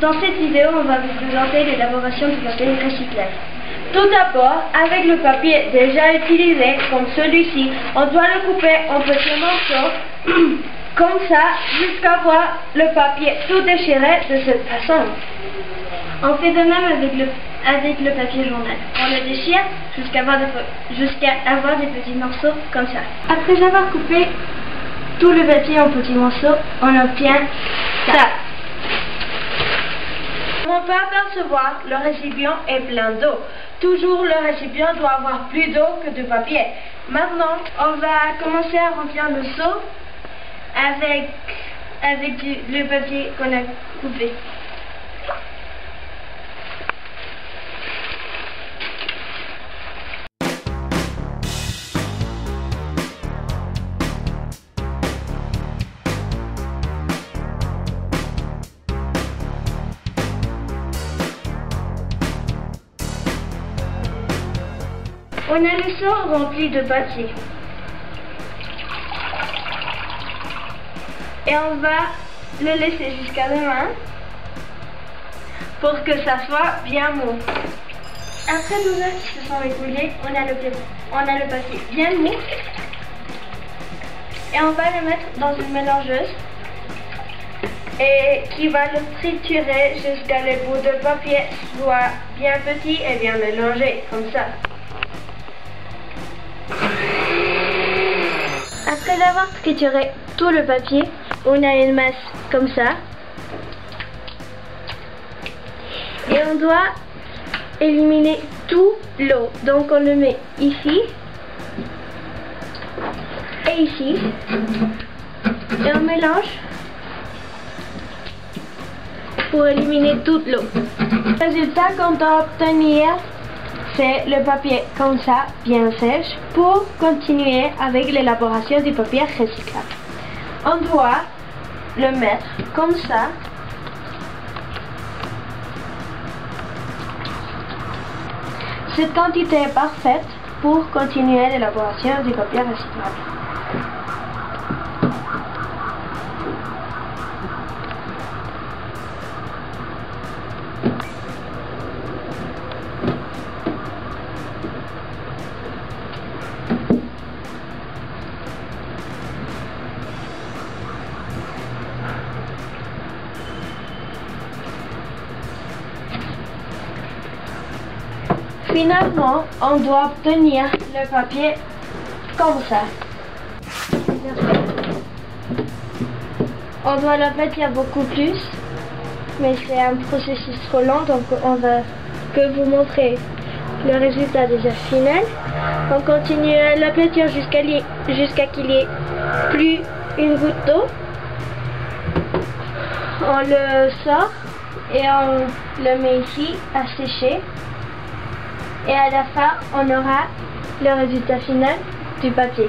Dans cette vidéo, on va vous présenter l'élaboration du papier recyclage. Tout d'abord, avec le papier déjà utilisé, comme celui-ci, on doit le couper en petits morceaux, comme ça, jusqu'à voir le papier tout déchiré de cette façon. On fait de même avec le papier journal. On le déchire jusqu'à avoir des petits morceaux comme ça. Après avoir coupé tout le papier en petits morceaux, on obtient ça. On peut apercevoir le récipient est plein d'eau. Toujours le récipient doit avoir plus d'eau que de papier. Maintenant, on va commencer à remplir le seau avec le papier qu'on a coupé. On a le seau rempli de papier. Et on va le laisser jusqu'à demain pour que ça soit bien mou. Après 12 heures qui se sont écoulées, on a le papier bien mou. Et on va le mettre dans une mélangeuse et qui va le triturer jusqu'à ce que les bouts de papier soient bien petits et bien mélangés, comme ça. Après avoir trituré tout le papier, on a une masse comme ça. Et on doit éliminer tout l'eau. Donc on le met ici et ici. Et on mélange pour éliminer toute l'eau. Le résultat qu'on doit obtenir, c'est le papier comme ça, bien sèche, pour continuer avec l'élaboration du papier recyclable. On doit le mettre comme ça. Cette quantité est parfaite pour continuer l'élaboration du papier recyclable. Finalement, on doit obtenir le papier comme ça. On doit l'aplatir beaucoup plus, mais c'est un processus trop long, donc on va que vous montrer le résultat déjà final. On continue à l'aplatir jusqu'à qu'il n'y ait plus une goutte d'eau. On le sort et on le met ici à sécher. Et à la fin, on aura le résultat final du papier.